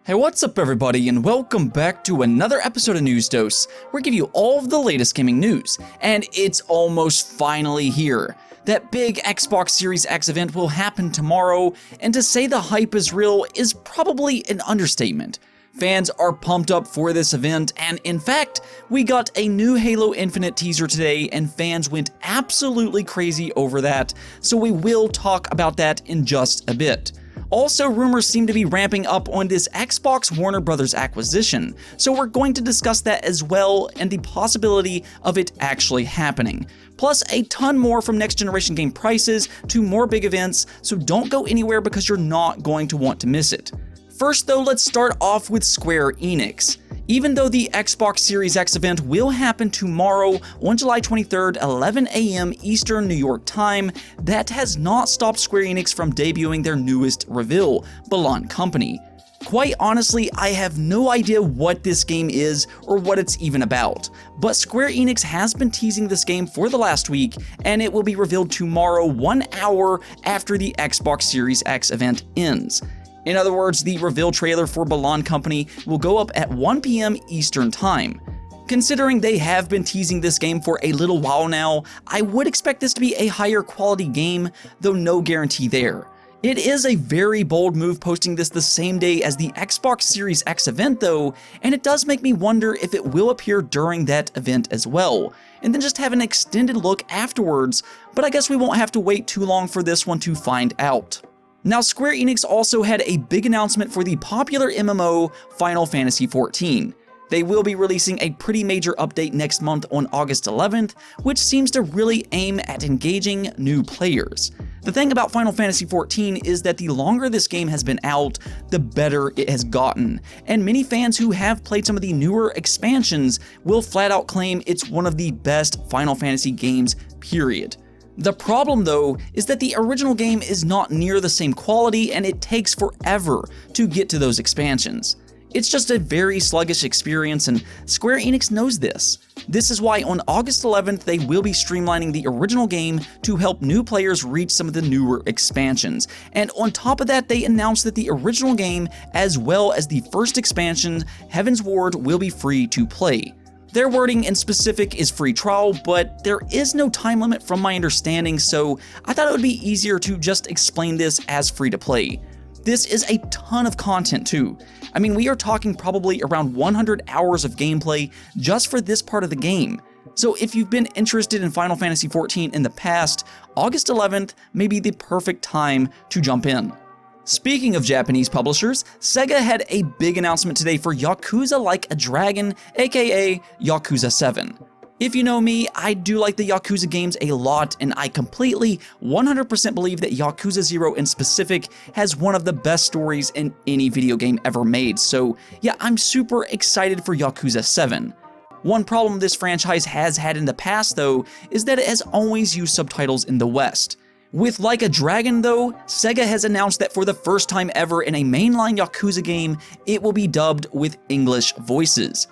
Hey, what's up everybody, and welcome back to another episode of News Dose, where we give you all of the latest gaming news. And it's almost finally here. That big Xbox Series X event will happen tomorrow, and to say the hype is real is probably an understatement. Fans are pumped up for this event, and in fact, we got a new Halo Infinite teaser today, and fans went absolutely crazy over that, so we will talk about that in just a bit. Also, rumors seem to be ramping up on this Xbox Warner Bros. Acquisition, so we're going to discuss that as well and the possibility of it actually happening. Plus a ton more from next generation game prices to more big events, so don't go anywhere because you're not going to want to miss it. First though, let's start off with Square Enix. Even though the Xbox Series X event will happen tomorrow on July 23rd, 11 a.m. Eastern New York time, that has not stopped Square Enix from debuting their newest reveal, Balan Company. Quite honestly, I have no idea what this game is or what it's even about, but Square Enix has been teasing this game for the last week, and it will be revealed tomorrow 1 hour after the Xbox Series X event ends. In other words, the reveal trailer for Balan Company will go up at 1 p.m. Eastern Time. Considering they have been teasing this game for a little while now, I would expect this to be a higher quality game, though no guarantee there. It is a very bold move posting this the same day as the Xbox Series X event though, and it does make me wonder if it will appear during that event as well, and then just have an extended look afterwards, but I guess we won't have to wait too long for this one to find out. Now, Square Enix also had a big announcement for the popular MMO Final Fantasy XIV. They will be releasing a pretty major update next month on August 11th, which seems to really aim at engaging new players. The thing about Final Fantasy XIV is that the longer this game has been out, the better it has gotten, and many fans who have played some of the newer expansions will flat out claim it's one of the best Final Fantasy games, period. The problem though is that the original game is not near the same quality and it takes forever to get to those expansions. It's just a very sluggish experience and Square Enix knows this. This is why on August 11th they will be streamlining the original game to help new players reach some of the newer expansions. And on top of that, they announced that the original game as well as the first expansion, Heaven's Ward, will be free to play. Their wording in specific is free trial, but there is no time limit from my understanding, so I thought it would be easier to just explain this as free to play. This is a ton of content too. I mean, we are talking probably around 100 hours of gameplay just for this part of the game. So if you've been interested in Final Fantasy XIV in the past, August 11th may be the perfect time to jump in. Speaking of Japanese publishers, Sega had a big announcement today for Yakuza Like a Dragon, aka Yakuza 7. If you know me, I do like the Yakuza games a lot, and I completely 100% believe that Yakuza 0 in specific has one of the best stories in any video game ever made, so yeah, I'm super excited for Yakuza 7. One problem this franchise has had in the past though, is that it has always used subtitles in the West. With Like a Dragon though, Sega has announced that for the first time ever in a mainline Yakuza game, it will be dubbed with English voices.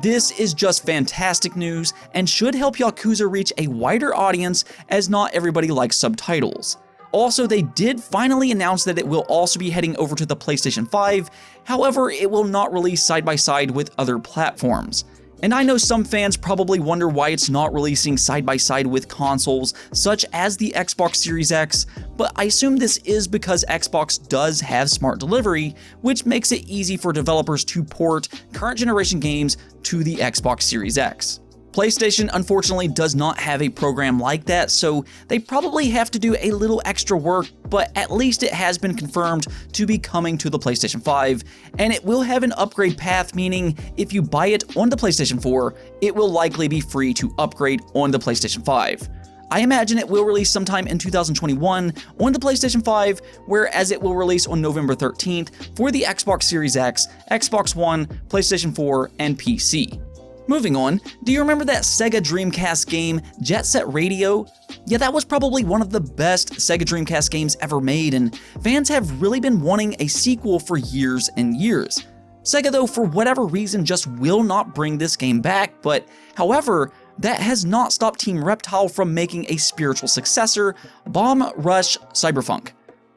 This is just fantastic news and should help Yakuza reach a wider audience as not everybody likes subtitles. Also, they did finally announce that it will also be heading over to the PlayStation 5, however, it will not release side by side with other platforms. And I know some fans probably wonder why it's not releasing side by side with consoles such as the Xbox Series X, but I assume this is because Xbox does have smart delivery, which makes it easy for developers to port current generation games to the Xbox Series X. PlayStation unfortunately does not have a program like that, so they probably have to do a little extra work, but at least it has been confirmed to be coming to the PlayStation 5, and it will have an upgrade path, meaning if you buy it on the PlayStation 4, it will likely be free to upgrade on the PlayStation 5. I imagine it will release sometime in 2021 on the PlayStation 5, whereas it will release on November 13th for the Xbox Series X, Xbox One, PlayStation 4, and PC. Moving on, do you remember that Sega Dreamcast game, Jet Set Radio? Yeah, that was probably one of the best Sega Dreamcast games ever made, and fans have really been wanting a sequel for years and years. Sega though, for whatever reason, just will not bring this game back, but however, that has not stopped Team Reptile from making a spiritual successor, Bomb Rush Cyberpunk.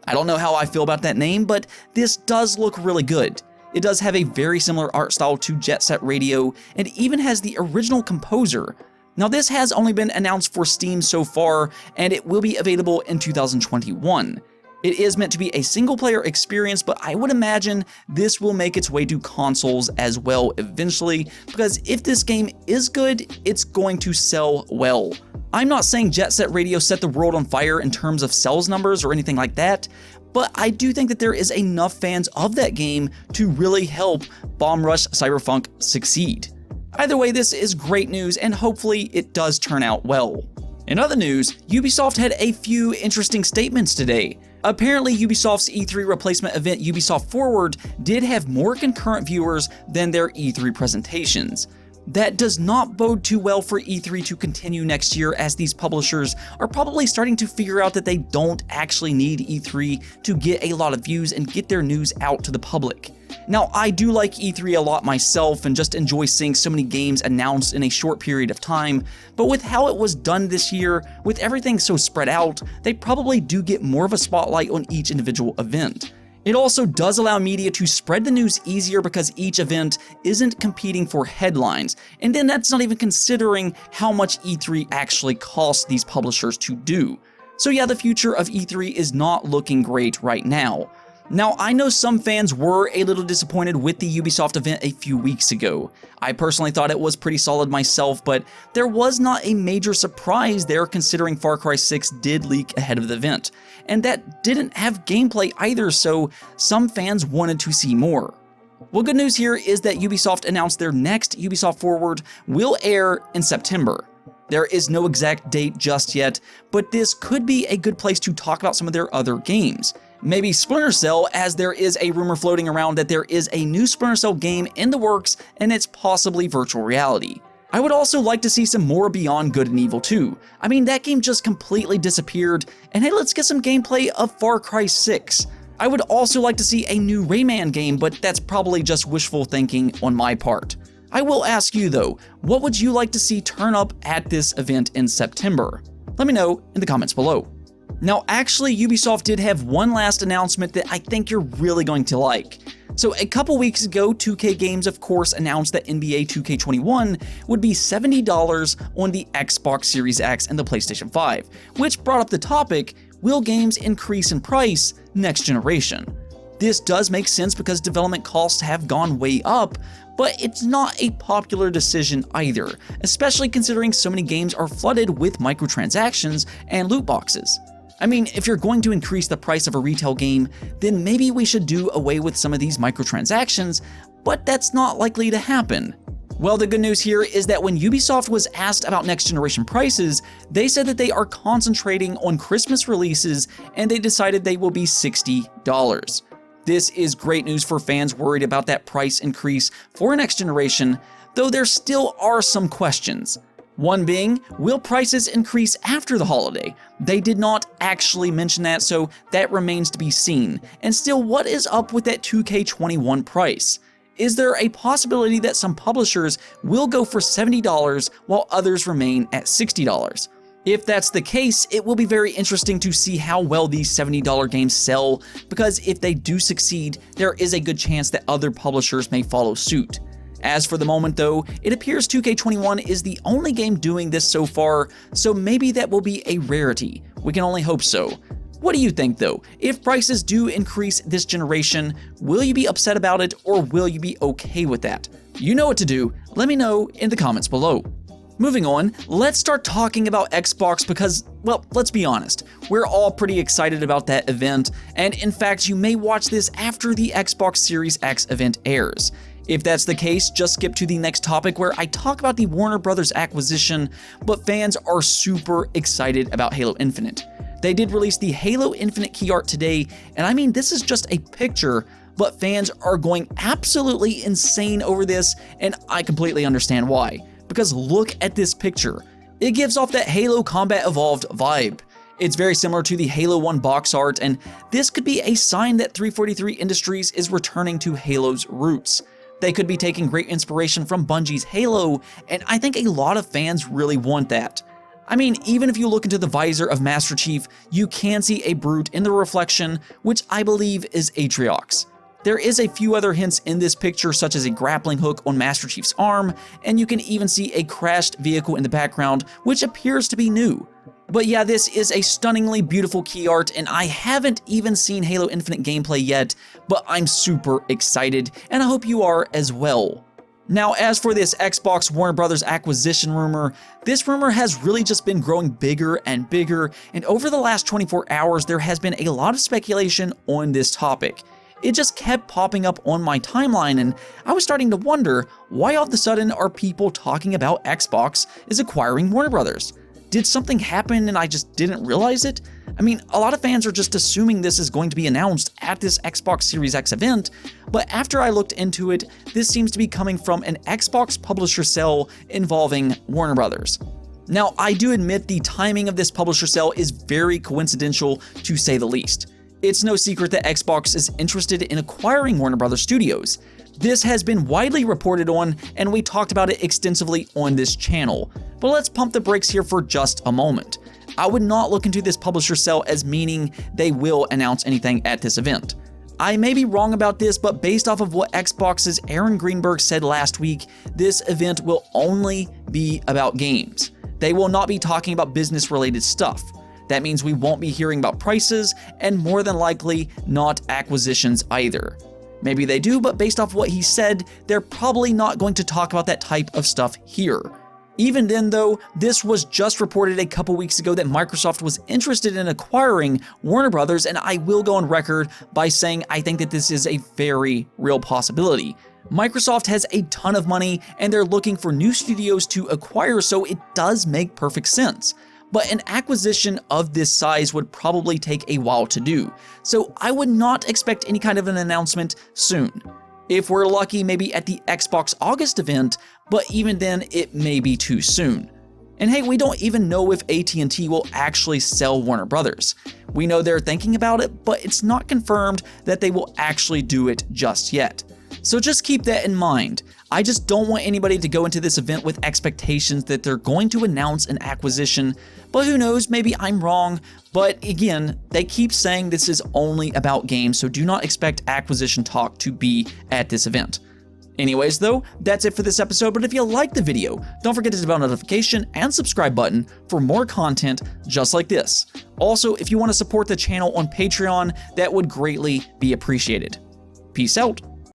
I don't know how I feel about that name, but this does look really good. It does have a very similar art style to Jet Set Radio, and even has the original composer. Now this has only been announced for Steam so far, and it will be available in 2021. It is meant to be a single-player experience, but I would imagine this will make its way to consoles as well eventually, because if this game is good, it's going to sell well. I'm not saying Jet Set Radio set the world on fire in terms of sales numbers or anything like that, but I do think that there is enough fans of that game to really help Bomb Rush Cyberpunk succeed. Either way, this is great news, and hopefully it does turn out well. In other news, Ubisoft had a few interesting statements today. Apparently, Ubisoft's E3 replacement event, Ubisoft Forward, did have more concurrent viewers than their E3 presentations. That does not bode too well for E3 to continue next year, as these publishers are probably starting to figure out that they don't actually need E3 to get a lot of views and get their news out to the public. Now, I do like E3 a lot myself and just enjoy seeing so many games announced in a short period of time, but with how it was done this year, with everything so spread out, they probably do get more of a spotlight on each individual event. It also does allow media to spread the news easier because each event isn't competing for headlines, and then that's not even considering how much E3 actually costs these publishers to do. So yeah, the future of E3 is not looking great right now. Now, I know some fans were a little disappointed with the Ubisoft event a few weeks ago. I personally thought it was pretty solid myself, but there was not a major surprise there considering Far Cry 6 did leak ahead of the event, and that didn't have gameplay either, so some fans wanted to see more. Well, good news here is that Ubisoft announced their next Ubisoft Forward will air in September. There is no exact date just yet, but this could be a good place to talk about some of their other games. Maybe Splinter Cell, as there is a rumor floating around that there is a new Splinter Cell game in the works and it's possibly virtual reality. I would also like to see some more Beyond Good and Evil 2. I mean, that game just completely disappeared, and hey, let's get some gameplay of Far Cry 6. I would also like to see a new Rayman game, but that's probably just wishful thinking on my part. I will ask you though, what would you like to see turn up at this event in September? Let me know in the comments below. Now, actually, Ubisoft did have one last announcement that I think you're really going to like. So a couple weeks ago, 2K Games, of course, announced that NBA 2K21 would be $70 on the Xbox Series X and the PlayStation 5, which brought up the topic, will games increase in price next generation? This does make sense because development costs have gone way up, but it's not a popular decision either, especially considering so many games are flooded with microtransactions and loot boxes. I mean, if you're going to increase the price of a retail game, then maybe we should do away with some of these microtransactions, but that's not likely to happen. Well, the good news here is that when Ubisoft was asked about next generation prices, they said that they are concentrating on Christmas releases and they decided they will be $60. This is great news for fans worried about that price increase for next generation, though there still are some questions. One being, will prices increase after the holiday? They did not actually mention that, so that remains to be seen. And still, what is up with that 2K21 price? Is there a possibility that some publishers will go for $70 while others remain at $60? If that's the case, it will be very interesting to see how well these $70 games sell, because if they do succeed, there is a good chance that other publishers may follow suit. As for the moment though, it appears 2K21 is the only game doing this so far, so maybe that will be a rarity. We can only hope so. What do you think though? If prices do increase this generation, will you be upset about it or will you be okay with that? You know what to do, let me know in the comments below. Moving on, let's start talking about Xbox because, well, let's be honest, we're all pretty excited about that event, and in fact, you may watch this after the Xbox Series X event airs. If that's the case, just skip to the next topic where I talk about the Warner Brothers acquisition, but fans are super excited about Halo Infinite. They did release the Halo Infinite key art today, and I mean, this is just a picture, but fans are going absolutely insane over this, and I completely understand why. Because look at this picture. It gives off that Halo Combat Evolved vibe. It's very similar to the Halo 1 box art, and this could be a sign that 343 Industries is returning to Halo's roots. They could be taking great inspiration from Bungie's Halo, and I think a lot of fans really want that. I mean, even if you look into the visor of Master Chief, you can see a brute in the reflection, which I believe is Atriox. There is a few other hints in this picture, such as a grappling hook on Master Chief's arm, and you can even see a crashed vehicle in the background, which appears to be new. But yeah, this is a stunningly beautiful key art, and I haven't even seen Halo Infinite gameplay yet, but I'm super excited, and I hope you are as well. Now, as for this Xbox Warner Brothers acquisition rumor, this rumor has really just been growing bigger and bigger, and over the last 24 hours, there has been a lot of speculation on this topic. It just kept popping up on my timeline, and I was starting to wonder, why all of a sudden are people talking about Xbox is acquiring Warner Brothers? Did something happen and I just didn't realize it? I mean, a lot of fans are just assuming this is going to be announced at this Xbox Series X event, but after I looked into it, this seems to be coming from an Xbox publisher sale involving Warner Brothers. Now, I do admit the timing of this publisher sale is very coincidental, to say the least. It's no secret that Xbox is interested in acquiring Warner Brothers Studios. This has been widely reported on, and we talked about it extensively on this channel. But let's pump the brakes here for just a moment. I would not look into this publisher sale as meaning they will announce anything at this event. I may be wrong about this, but based off of what Xbox's Aaron Greenberg said last week, this event will only be about games. They will not be talking about business-related stuff. That means we won't be hearing about prices, and more than likely, not acquisitions either. Maybe they do, but based off what he said, they're probably not going to talk about that type of stuff here. Even then though, this was just reported a couple weeks ago that Microsoft was interested in acquiring Warner Brothers, and I will go on record by saying I think that this is a very real possibility. Microsoft has a ton of money, and they're looking for new studios to acquire, so it does make perfect sense. But an acquisition of this size would probably take a while to do, so I would not expect any kind of an announcement soon. If we're lucky, maybe at the Xbox August event, but even then, it may be too soon. And hey, we don't even know if AT&T will actually sell Warner Brothers. We know they're thinking about it, but it's not confirmed that they will actually do it just yet. So just keep that in mind. I just don't want anybody to go into this event with expectations that they're going to announce an acquisition, but who knows, maybe I'm wrong. But again, they keep saying this is only about games, so do not expect acquisition talk to be at this event. Anyways though, that's it for this episode, but if you liked the video, don't forget to hit the bell notification and subscribe button for more content just like this. Also, if you want to support the channel on Patreon, that would greatly be appreciated. Peace out.